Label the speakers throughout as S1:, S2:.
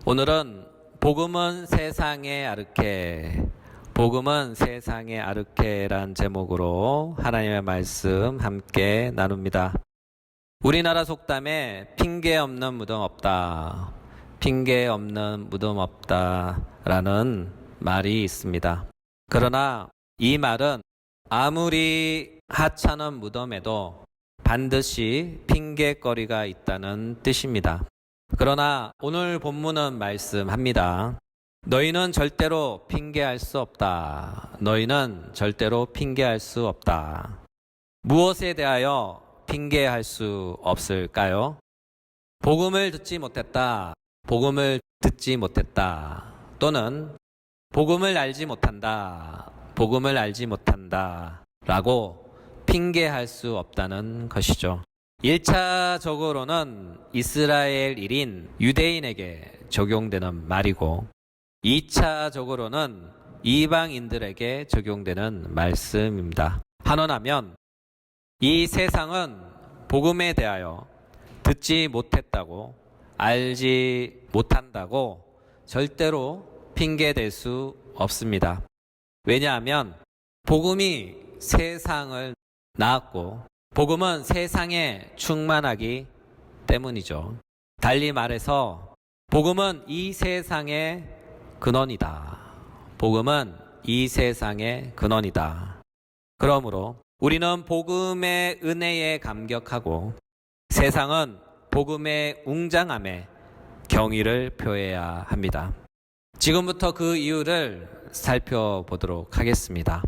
S1: 오늘은 복음은 세상의 아르케, 복음은 세상의 아르케란 제목으로 하나님의 말씀 함께 나눕니다. 우리나라 속담에 핑계 없는 무덤 없다, 핑계 없는 무덤 없다라는 말이 있습니다. 그러나 이 말은 아무리 하찮은 무덤에도 반드시 핑계거리가 있다는 뜻입니다. 그러나 오늘 본문은 말씀합니다. 너희는 절대로 핑계할 수 없다. 너희는 절대로 핑계할 수 없다. 무엇에 대하여 핑계할 수 없을까요? 복음을 듣지 못했다. 복음을 듣지 못했다. 또는 복음을 알지 못한다. 복음을 알지 못한다. 라고 핑계할 수 없다는 것이죠. 1차적으로는 이스라엘인인 유대인에게 적용되는 말이고 2차적으로는 이방인들에게 적용되는 말씀입니다. 한원하면 이 세상은 복음에 대하여 듣지 못했다고 알지 못한다고 절대로 핑계댈 수 없습니다. 왜냐하면 복음이 세상을 낳았고 복음은 세상에 충만하기 때문이죠. 달리 말해서 복음은 이 세상의 근원이다. 복음은 이 세상의 근원이다. 그러므로 우리는 복음의 은혜에 감격하고 세상은 복음의 웅장함에 경의를 표해야 합니다. 지금부터 그 이유를 살펴보도록 하겠습니다.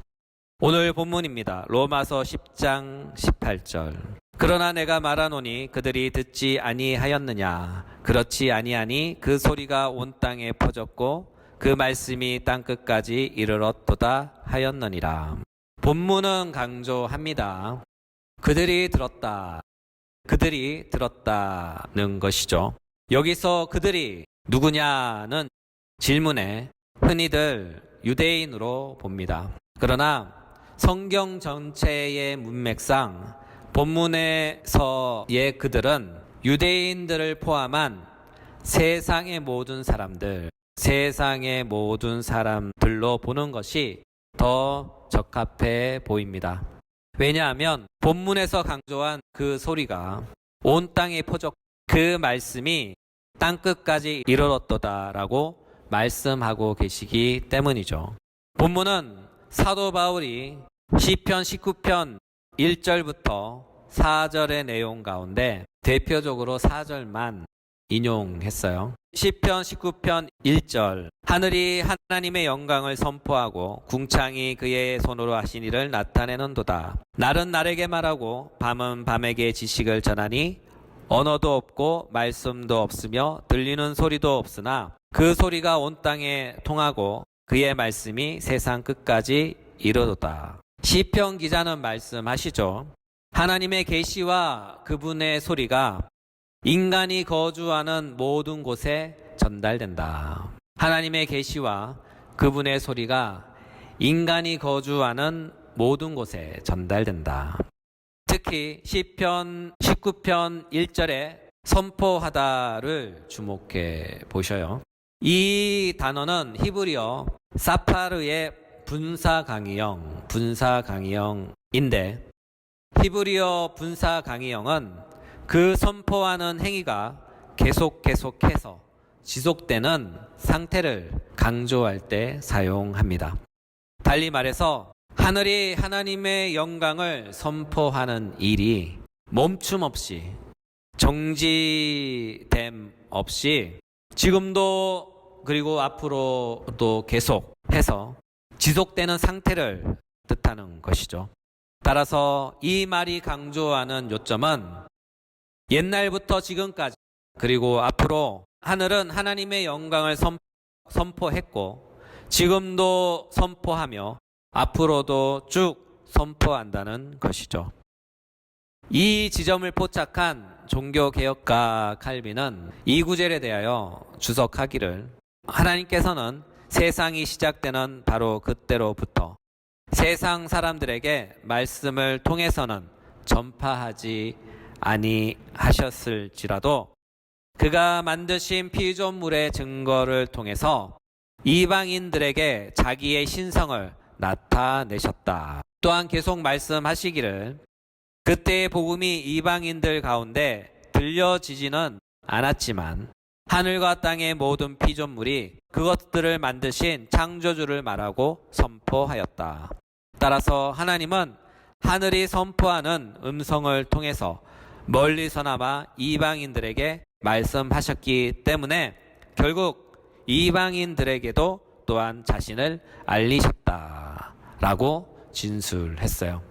S1: 오늘 본문입니다. 로마서 10장 18절. 그러나 내가 말하노니 그들이 듣지 아니하였느냐. 그렇지 아니하니 그 소리가 온 땅에 퍼졌고 그 말씀이 땅끝까지 이르렀도다 하였느니라. 본문은 강조합니다. 그들이 들었다. 그들이 들었다는 것이죠. 여기서 그들이 누구냐는 질문에 흔히들 유대인으로 봅니다. 그러나 성경 전체의 문맥상 본문에서의 그들은 유대인들을 포함한 세상의 모든 사람들, 세상의 모든 사람들로 보는 것이 더 적합해 보입니다. 왜냐하면 본문에서 강조한 그 소리가 온 땅에 퍼졌고 그 말씀이 땅끝까지 이르렀도다라고 말씀하고 계시기 때문이죠. 본문은 사도 바울이 시편 19편 1절부터 4절의 내용 가운데 대표적으로 4절만 인용했어요. 시편 19편 1절. 하늘이 하나님의 영광을 선포하고 궁창이 그의 손으로 하신 일을 나타내는도다. 날은 날에게 말하고 밤은 밤에게 지식을 전하니 언어도 없고 말씀도 없으며 들리는 소리도 없으나 그 소리가 온 땅에 통하고 그의 말씀이 세상 끝까지 이르도다. 시편 기자는 말씀하시죠. 하나님의 계시와 그분의 소리가 인간이 거주하는 모든 곳에 전달된다. 하나님의 계시와 그분의 소리가 인간이 거주하는 모든 곳에 전달된다. 특히 시편 19편 1절에 선포하다를 주목해 보셔요. 이 단어는 히브리어 사파르의 분사강의형인데 히브리어 분사강의형은 그 선포하는 행위가 계속해서 지속되는 상태를 강조할 때 사용합니다. 달리 말해서 하늘이 하나님의 영광을 선포하는 일이 멈춤 없이 정지됨 없이 지금도 그리고 앞으로도 계속해서 지속되는 상태를 뜻하는 것이죠. 따라서 이 말이 강조하는 요점은 옛날부터 지금까지 그리고 앞으로 하늘은 하나님의 영광을 선포했고 지금도 선포하며 앞으로도 쭉 선포한다는 것이죠. 이 지점을 포착한 종교개혁가 칼빈은 이 구절에 대하여 주석하기를 하나님께서는 세상이 시작되는 바로 그때로부터 세상 사람들에게 말씀을 통해서는 전파하지 아니하셨을지라도 그가 만드신 피조물의 증거를 통해서 이방인들에게 자기의 신성을 나타내셨다. 또한 계속 말씀하시기를 그때의 복음이 이방인들 가운데 들려지지는 않았지만 하늘과 땅의 모든 피조물이 그것들을 만드신 창조주를 말하고 선포하였다. 따라서 하나님은 하늘이 선포하는 음성을 통해서 멀리서나마 이방인들에게 말씀하셨기 때문에 결국 이방인들에게도 또한 자신을 알리셨다라고 진술했어요.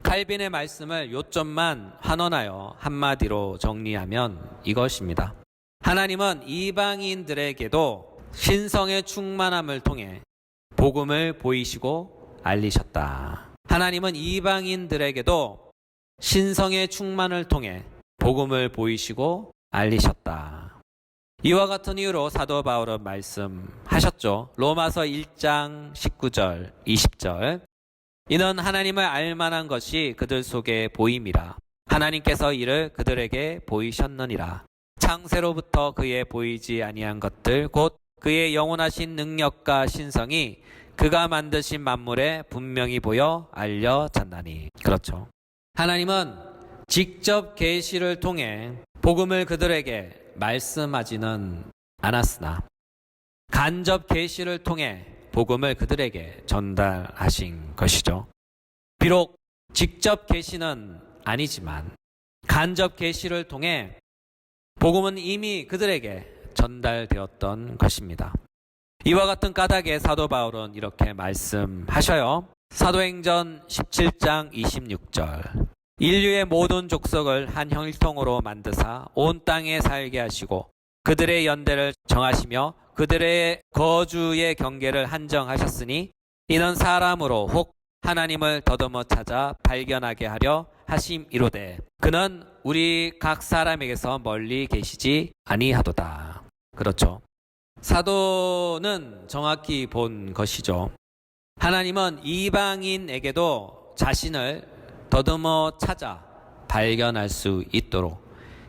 S1: 칼빈의 말씀을 요점만 환원하여 한마디로 정리하면 이것입니다. 하나님은 이방인들에게도 신성의 충만함을 통해 복음을 보이시고 알리셨다. 하나님은 이방인들에게도 신성의 충만을 통해 복음을 보이시고 알리셨다. 이와 같은 이유로 사도 바울은 말씀하셨죠. 로마서 1장 19절 20절 이는 하나님을 알만한 것이 그들 속에 보임이라. 하나님께서 이를 그들에게 보이셨느니라. 창세로부터 그의 보이지 아니한 것들 곧 그의 영원하신 능력과 신성이 그가 만드신 만물에 분명히 보여 알려졌나니. 그렇죠. 하나님은 직접 계시를 통해 복음을 그들에게 말씀하지는 않았으나 간접 계시를 통해 복음을 그들에게 전달하신 것이죠. 비록 직접 계시는 아니지만 간접 계시를 통해 복음은 이미 그들에게 전달되었던 것입니다. 이와 같은 까닭에 사도 바울은 이렇게 말씀하셔요. 사도행전 17장 26절 인류의 모든 족속을 한 혈통으로 만드사 온 땅에 살게 하시고 그들의 연대를 정하시며 그들의 거주의 경계를 한정하셨으니 이는 사람으로 혹 하나님을 더듬어 찾아 발견하게 하려 하심이로되 그는 우리 각 사람에게서 멀리 계시지 아니하도다. 그렇죠. 사도는 정확히 본 것이죠. 하나님은 이방인에게도 자신을 더듬어 찾아 발견할 수 있도록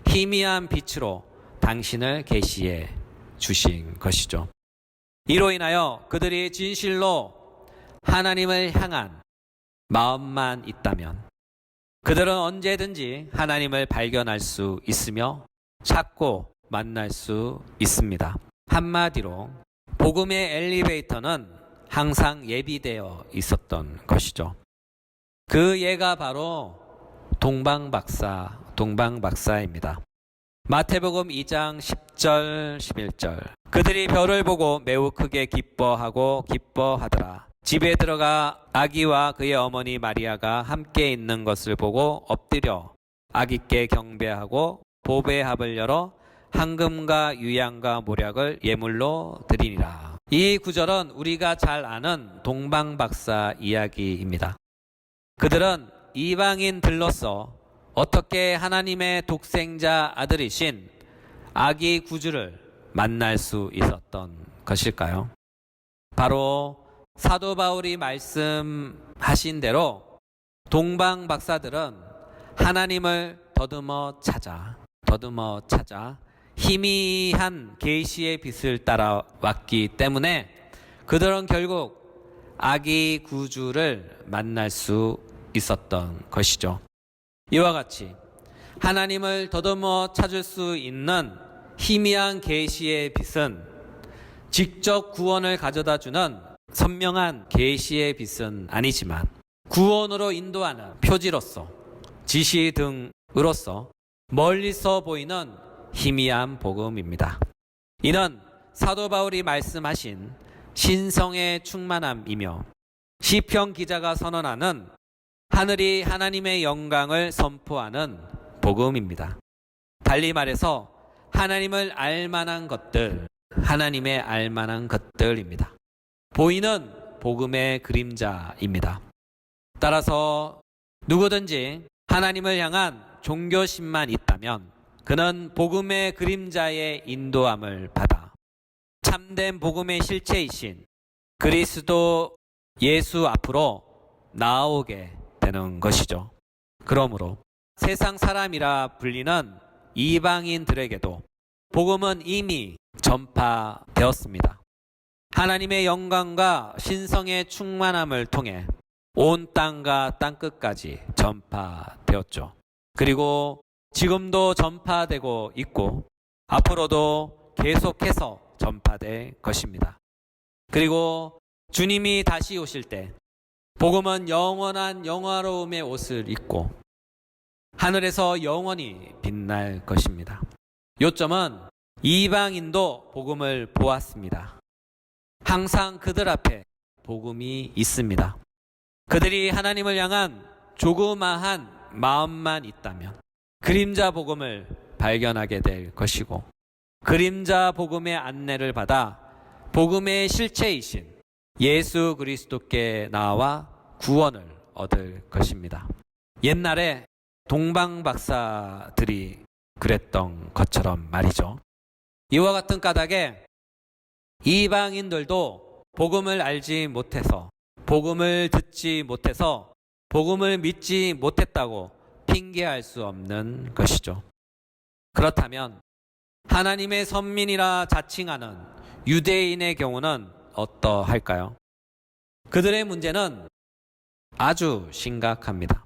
S1: 희미한 빛으로 당신을 계시해 주신 것이죠. 이로 인하여 그들이 진실로 하나님을 향한 마음만 있다면 그들은 언제든지 하나님을 발견할 수 있으며 찾고 만날 수 있습니다. 한마디로 복음의 엘리베이터는 항상 예비되어 있었던 것이죠. 그 예가 바로 동방박사입니다. 마태복음 2장 10절 11절 그들이 별을 보고 매우 크게 기뻐하더라. 집에 들어가 아기와 그의 어머니 마리아가 함께 있는 것을 보고 엎드려 아기께 경배하고 보배합을 열어 황금과 유향과 모략을 예물로 드리니라. 이 구절은 우리가 잘 아는 동방박사 이야기입니다. 그들은 이방인들로서 어떻게 하나님의 독생자 아들이신 아기 구주를 만날 수 있었던 것일까요? 바로 사도 바울이 말씀하신 대로 동방 박사들은 하나님을 더듬어 찾아 희미한 계시의 빛을 따라왔기 때문에 그들은 결국 아기 구주를 만날 수 있었던 것이죠. 이와 같이 하나님을 더듬어 찾을 수 있는 희미한 계시의 빛은 직접 구원을 가져다주는 선명한 계시의 빛은 아니지만 구원으로 인도하는 표지로서 지시 등으로서 멀리서 보이는 희미한 복음입니다. 이는 사도 바울이 말씀하신 신성의 충만함이며 시편 기자가 선언하는 하늘이 하나님의 영광을 선포하는 복음입니다. 달리 말해서 하나님을 알만한 것들, 하나님의 알만한 것들입니다. 보이는 복음의 그림자입니다. 따라서 누구든지 하나님을 향한 종교심만 있다면 그는 복음의 그림자의 인도함을 받아 참된 복음의 실체이신 그리스도 예수 앞으로 나아오게 되는 것이죠. 그러므로 세상 사람이라 불리는 이방인들에게도 복음은 이미 전파되었습니다. 하나님의 영광과 신성의 충만함을 통해 온 땅과 땅끝까지 전파되었죠. 그리고 지금도 전파되고 있고 앞으로도 계속해서 전파될 것입니다. 그리고 주님이 다시 오실 때 복음은 영원한 영화로움의 옷을 입고 하늘에서 영원히 빛날 것입니다. 요점은 이방인도 복음을 보았습니다. 항상 그들 앞에 복음이 있습니다. 그들이 하나님을 향한 조그마한 마음만 있다면 그림자 복음을 발견하게 될 것이고 그림자 복음의 안내를 받아 복음의 실체이신 예수 그리스도께 나와 구원을 얻을 것입니다. 옛날에 동방 박사들이 그랬던 것처럼 말이죠. 이와 같은 까닭에 이방인들도 복음을 알지 못해서 복음을 듣지 못해서 복음을 믿지 못했다고 핑계할 수 없는 것이죠. 그렇다면 하나님의 선민이라 자칭하는 유대인의 경우는 어떠할까요? 그들의 문제는 아주 심각합니다.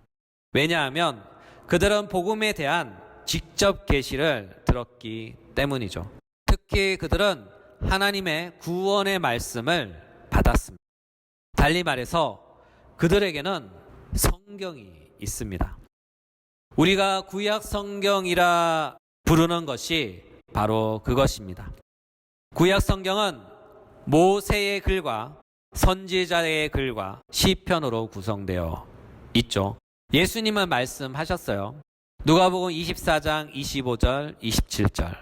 S1: 왜냐하면 그들은 복음에 대한 직접 계시를 들었기 때문이죠. 특히 그들은 하나님의 구원의 말씀을 받았습니다. 달리 말해서 그들에게는 성경이 있습니다. 우리가 구약 성경이라 부르는 것이 바로 그것입니다. 구약 성경은 모세의 글과 선지자의 글과 시편으로 구성되어 있죠. 예수님은 말씀하셨어요. 누가복음 24장 25절 27절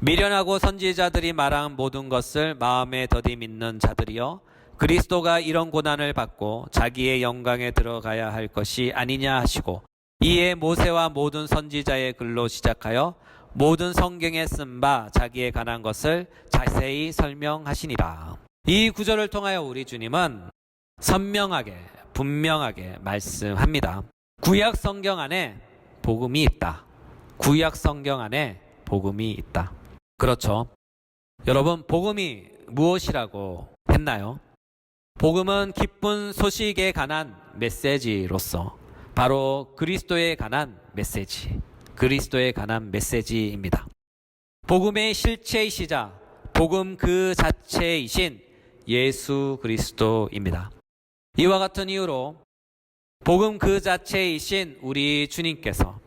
S1: 미련하고 선지자들이 말한 모든 것을 마음에 더디 믿는 자들이여 그리스도가 이런 고난을 받고 자기의 영광에 들어가야 할 것이 아니냐 하시고 이에 모세와 모든 선지자의 글로 시작하여 모든 성경에 쓴 바 자기에 관한 것을 자세히 설명하시니라. 이 구절을 통하여 우리 주님은 선명하게 분명하게 말씀합니다. 구약 성경 안에 복음이 있다. 구약 성경 안에 복음이 있다. 그렇죠. 여러분, 복음이 무엇이라고 했나요? 복음은 기쁜 소식에 관한 메시지로서 바로 그리스도에 관한 메시지, 그리스도에 관한 메시지입니다. 복음의 실체이시자 복음 그 자체이신 예수 그리스도입니다. 이와 같은 이유로 복음 그 자체이신 우리 주님께서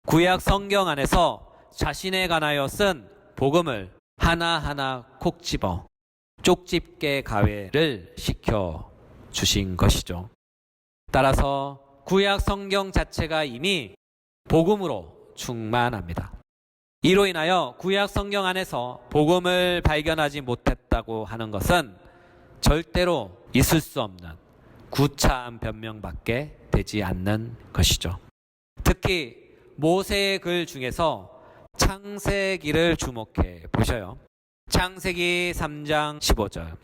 S1: 구약 성경 안에서 자신에 관하여 쓴 복음을 하나하나 콕 집어 쪽집게 가외를 시켜 주신 것이죠. 따라서 구약 성경 자체가 이미 복음으로 충만합니다. 이로 인하여 구약 성경 안에서 복음을 발견하지 못했다고 하는 것은 절대로 있을 수 없는 구차한 변명밖에 되지 않는 것이죠. 특히 모세의 글 중에서 창세기를 주목해 보셔요. 창세기 3장 15절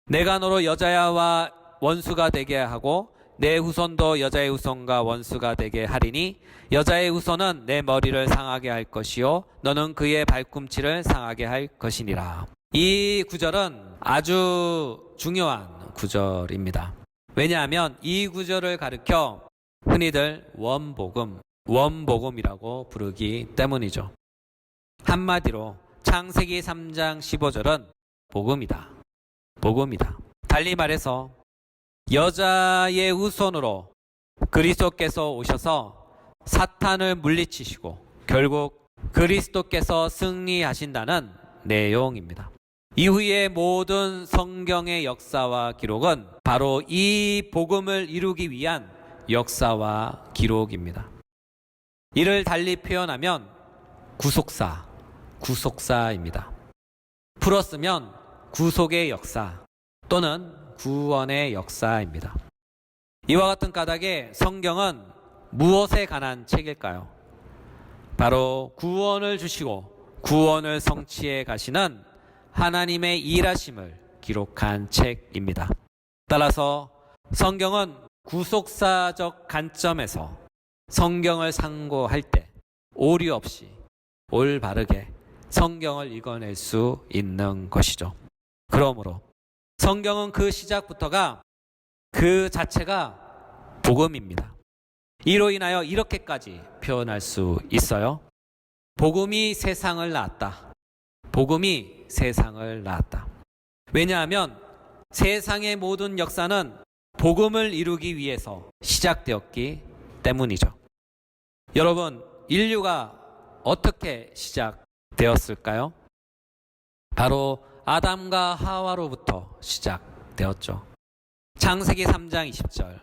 S1: 내가 너로 여자야와 원수가 되게 하고 내 후손도 여자의 후손과 원수가 되게 하리니 여자의 후손은 내 머리를 상하게 할 것이요 너는 그의 발꿈치를 상하게 할 것이니라. 이 구절은 아주 중요한 구절입니다. 왜냐하면 이 구절을 가리켜 흔히들 원복음이라고 부르기 때문이죠. 한마디로 창세기 3장 15절은 복음이다. 복음이다. 달리 말해서 여자의 후손으로 그리스도께서 오셔서 사탄을 물리치시고 결국 그리스도께서 승리하신다는 내용입니다. 이후의 모든 성경의 역사와 기록은 바로 이 복음을 이루기 위한 역사와 기록입니다. 이를 달리 표현하면 구속사입니다. 풀었으면 구속의 역사 또는 구원의 역사입니다. 이와 같은 까닭에 성경은 무엇에 관한 책일까요? 바로 구원을 주시고 구원을 성취해 가시는 하나님의 일하심을 기록한 책입니다. 따라서 성경은 구속사적 관점에서 성경을 상고할 때 오류 없이 올바르게 성경을 읽어낼 수 있는 것이죠. 그러므로 성경은 그 시작부터가 그 자체가 복음입니다. 이로 인하여 이렇게까지 표현할 수 있어요. 복음이 세상을 낳았다. 복음이 세상을 낳았다. 왜냐하면 세상의 모든 역사는 복음을 이루기 위해서 시작되었기 때문이죠. 여러분, 인류가 어떻게 시작되었을까요? 바로 아담과 하와로부터 시작되었죠. 창세기 3장 20절.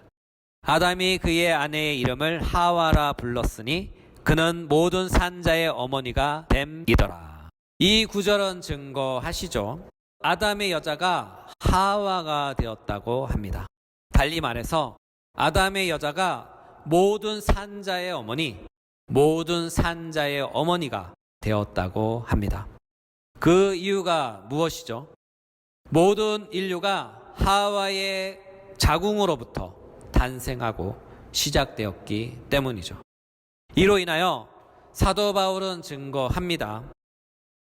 S1: 아담이 그의 아내의 이름을 하와라 불렀으니 그는 모든 산자의 어머니가 됨이더라. 이 구절은 증거하시죠. 아담의 여자가 하와가 되었다고 합니다. 달리 말해서 아담의 여자가 모든 산자의 어머니, 모든 산자의 어머니가 되었다고 합니다. 그 이유가 무엇이죠? 모든 인류가 하와의 자궁으로부터 탄생하고 시작되었기 때문이죠. 이로 인하여 사도 바울은 증거합니다.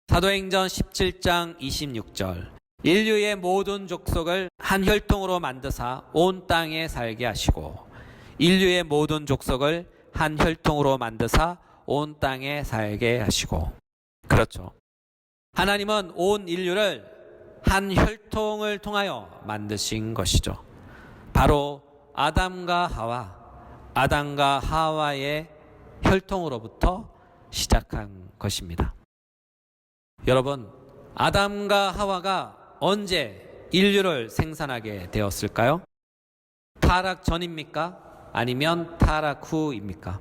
S1: 사도행전 17장 26절. 인류의 모든 족속을 한 혈통으로 만드사 온 땅에 살게 하시고, 인류의 모든 족속을 한 혈통으로 만드사 온 땅에 살게 하시고. 그렇죠. 하나님은 온 인류를 한 혈통을 통하여 만드신 것이죠. 바로 아담과 하와의 혈통으로부터 시작한 것입니다. 여러분, 아담과 하와가 언제 인류를 생산하게 되었을까요? 타락 전입니까? 아니면 타락 후입니까?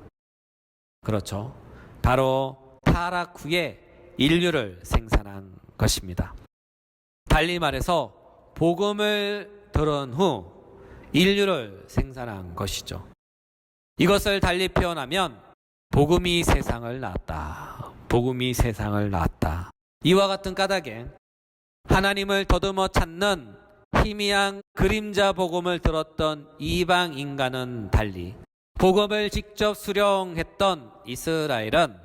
S1: 그렇죠. 바로 타락 후에 인류를 생산한 것입니다. 달리 말해서 복음을 들은 후 인류를 생산한 것이죠. 이것을 달리 표현하면 복음이 세상을 낳았다. 복음이 세상을 낳았다. 이와 같은 까닭에 하나님을 더듬어 찾는 희미한 그림자 복음을 들었던 이방 인간은 달리 복음을 직접 수령했던 이스라엘은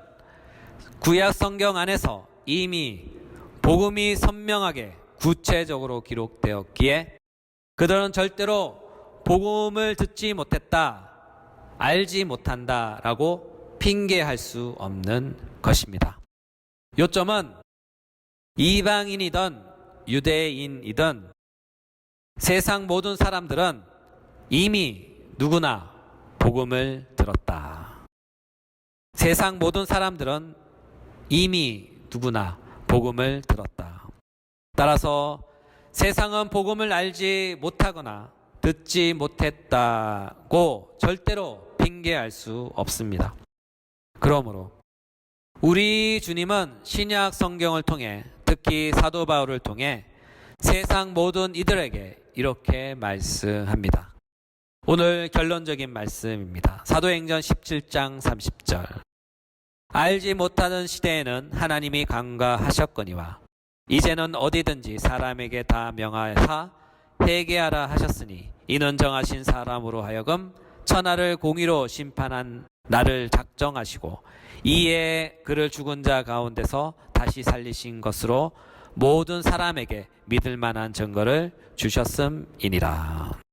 S1: 구약 성경 안에서 이미 복음이 선명하게 구체적으로 기록되었기에 그들은 절대로 복음을 듣지 못했다, 알지 못한다라고 핑계할 수 없는 것입니다. 요점은 이방인이든 유대인이든 세상 모든 사람들은 이미 누구나 복음을 들었다. 세상 모든 사람들은 이미 누구나 복음을 들었다. 따라서 세상은 복음을 알지 못하거나 듣지 못했다고 절대로 핑계할 수 없습니다. 그러므로 우리 주님은 신약 성경을 통해, 특히 사도 바울을 통해 세상 모든 이들에게 이렇게 말씀합니다. 오늘 결론적인 말씀입니다. 사도행전 17장 30절. 알지 못하는 시대에는 하나님이 간과하셨거니와 이제는 어디든지 사람에게 다 명하사 회개하라 하셨으니 이는 정하신 사람으로 하여금 천하를 공의로 심판한 나를 작정하시고 이에 그를 죽은 자 가운데서 다시 살리신 것으로 모든 사람에게 믿을 만한 증거를 주셨음이니라.